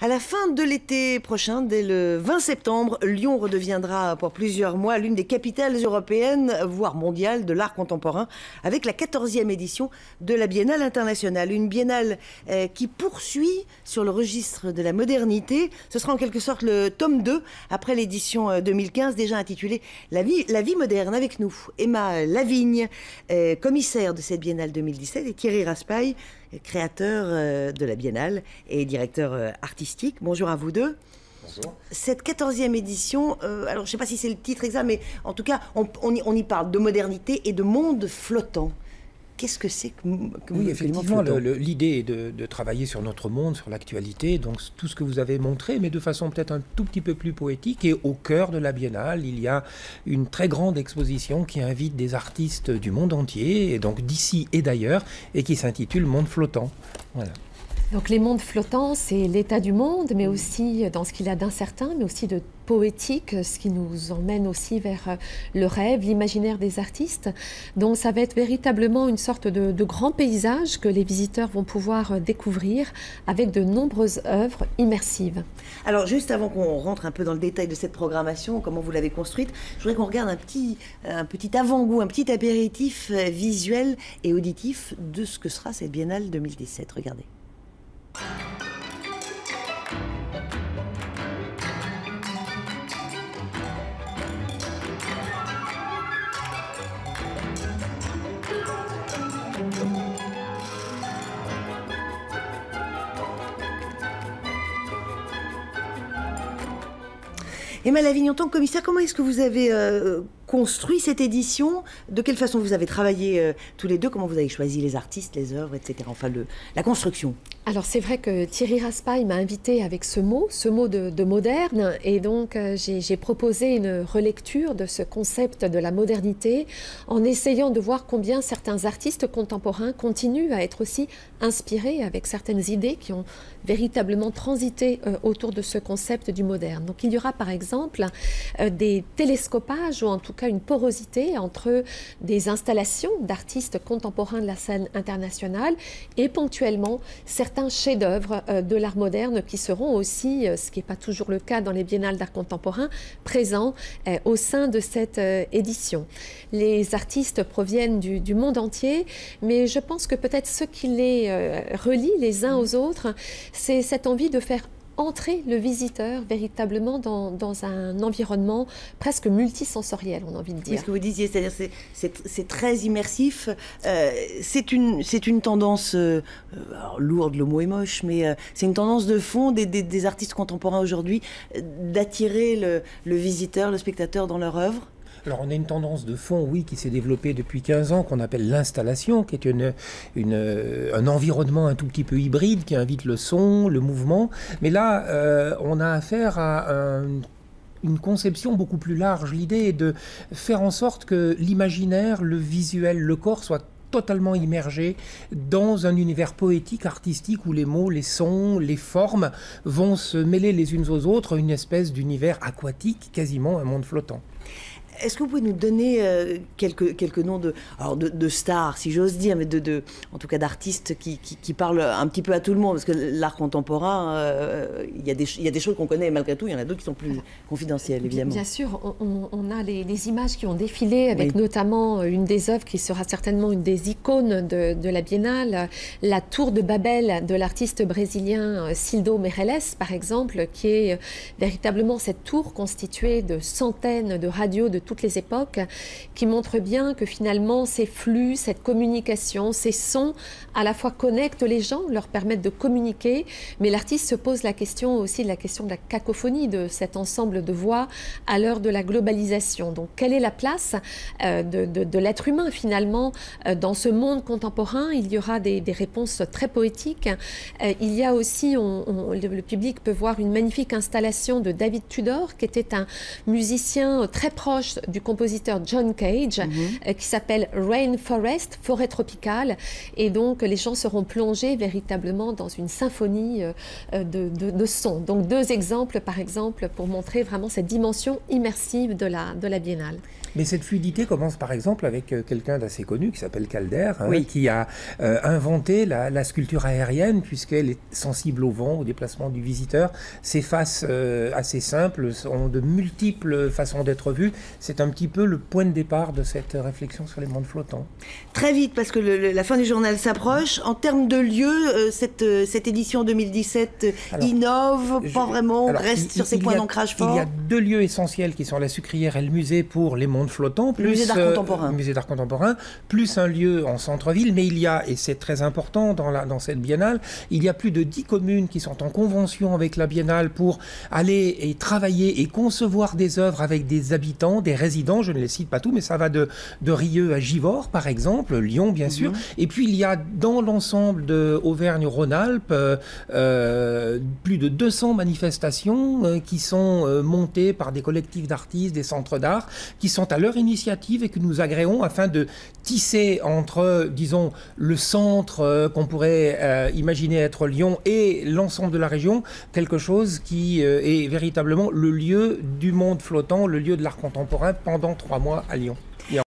À la fin de l'été prochain, dès le 20 septembre, Lyon redeviendra pour plusieurs mois l'une des capitales européennes, voire mondiales, de l'art contemporain, avec la 14e édition de la Biennale internationale. Une biennale qui poursuit sur le registre de la modernité. Ce sera en quelque sorte le tome 2, après l'édition 2015, déjà intitulée La vie moderne. Avec nous, Emma Lavigne, commissaire de cette Biennale 2017, et Thierry Raspail, créateur de la Biennale et directeur artistique. Bonjour à vous deux. Bonjour. Cette 14e édition, alors je ne sais pas si c'est le titre exact, mais en tout cas, on y parle de modernité et de monde flottant. Qu'est-ce que c'est que oui, effectivement, l'idée est de travailler sur notre monde, sur l'actualité, donc tout ce que vous avez montré, mais de façon peut-être un tout petit peu plus poétique. Et au cœur de la Biennale, il y a une très grande exposition qui invite des artistes du monde entier, et donc d'ici et d'ailleurs, et qui s'intitule Monde flottant. Voilà. Donc les mondes flottants, c'est l'état du monde, mais aussi dans ce qu'il a d'incertain, mais aussi de poétique, ce qui nous emmène aussi vers le rêve, l'imaginaire des artistes. Donc ça va être véritablement une sorte de grand paysage que les visiteurs vont pouvoir découvrir avec de nombreuses œuvres immersives. Alors juste avant qu'on rentre un peu dans le détail de cette programmation, comment vous l'avez construite, je voudrais qu'on regarde un petit avant-goût, un petit apéritif visuel et auditif de ce que sera cette Biennale 2017. Regardez. Emma Lavigne, en tant que commissaire, comment est-ce que vous avez construit cette édition? De quelle façon vous avez travaillé tous les deux? Comment vous avez choisi les artistes, les œuvres, etc. Enfin, la construction. Alors c'est vrai que Thierry Raspail m'a invité avec ce mot de moderne, et donc j'ai proposé une relecture de ce concept de la modernité en essayant de voir combien certains artistes contemporains continuent à être aussi inspirés avec certaines idées qui ont véritablement transité autour de ce concept du moderne. Donc il y aura par exemple des télescopages, ou en tout cas une porosité entre des installations d'artistes contemporains de la scène internationale et ponctuellement certains chefs-d'œuvre de l'art moderne qui seront aussi, ce qui n'est pas toujours le cas dans les biennales d'art contemporain, présents au sein de cette édition. Les artistes proviennent du monde entier, mais je pense que peut-être ce qui les relie les uns aux autres, c'est cette envie de faire entrer le visiteur véritablement dans un environnement presque multisensoriel, on a envie de dire. Oui, ce que vous disiez, c'est-à-dire c'est très immersif. C'est une tendance, alors, lourde, le mot est moche, mais c'est une tendance de fond des artistes contemporains aujourd'hui d'attirer le visiteur, le spectateur dans leur œuvre. Alors on a une tendance de fond, oui, qui s'est développée depuis 15 ans, qu'on appelle l'installation, qui est un environnement un tout petit peu hybride, qui invite le son, le mouvement. Mais là, on a affaire à une conception beaucoup plus large. L'idée est de faire en sorte que l'imaginaire, le visuel, le corps soient totalement immergé dans un univers poétique, artistique, où les mots, les sons, les formes vont se mêler les unes aux autres, une espèce d'univers aquatique, quasiment un monde flottant. Est-ce que vous pouvez nous donner quelques noms de stars, si j'ose dire, mais en tout cas d'artistes qui parlent un petit peu à tout le monde? Parce que l'art contemporain, il y a des choses qu'on connaît, malgré tout, il y en a d'autres qui sont plus confidentielles, évidemment. Bien sûr, on a les images qui ont défilé, avec notamment une des œuvres qui sera certainement une des icônes de la Biennale, la Tour de Babel de l'artiste brésilien Cildo Meirelles, par exemple, qui est véritablement cette tour constituée de centaines de radios de toutes les époques, qui montre bien que finalement ces flux, cette communication, ces sons à la fois connectent les gens, leur permettent de communiquer, mais l'artiste se pose la question aussi de la cacophonie de cet ensemble de voix à l'heure de la globalisation. Donc quelle est la place de l'être humain finalement dans ce monde contemporain? Il y aura des réponses très poétiques. Il y a aussi, le public peut voir une magnifique installation de David Tudor, qui était un musicien très proche du compositeur John Cage qui s'appelle Rainforest, forêt tropicale. Et donc les gens seront plongés véritablement dans une symphonie de sons. Donc 2 exemples par exemple pour montrer vraiment cette dimension immersive de la Biennale. Mais cette fluidité commence par exemple avec quelqu'un d'assez connu qui s'appelle Calder, oui, qui a inventé la sculpture aérienne puisqu'elle est sensible au vent, au déplacement du visiteur. Ces faces assez simples ont de multiples façons d'être vues. C'est un petit peu le point de départ de cette réflexion sur les mondes flottants. Très vite, parce que la fin du journal s'approche. En termes de lieu, cette édition 2017 innove, pas vraiment, reste sur ses points d'ancrage forts. Il y a 2 lieux essentiels qui sont la sucrière et le musée pour les mondes flottants, plus le musée d'art contemporain, plus un lieu en centre-ville, mais il y a, et c'est très important dans cette biennale, il y a plus de 10 communes qui sont en convention avec la biennale pour aller et travailler et concevoir des œuvres avec des habitants, des résidents, je ne les cite pas tous, mais ça va de Rieux à Givors par exemple, Lyon bien sûr, et puis il y a dans l'ensemble de Auvergne-Rhône-Alpes plus de 200 manifestations qui sont montées par des collectifs d'artistes, des centres d'art, qui sont à leur initiative et que nous agréons afin de tisser entre, disons, le centre qu'on pourrait imaginer être Lyon et l'ensemble de la région, quelque chose qui est véritablement le lieu du monde flottant, le lieu de l'art contemporain pendant 3 mois à Lyon.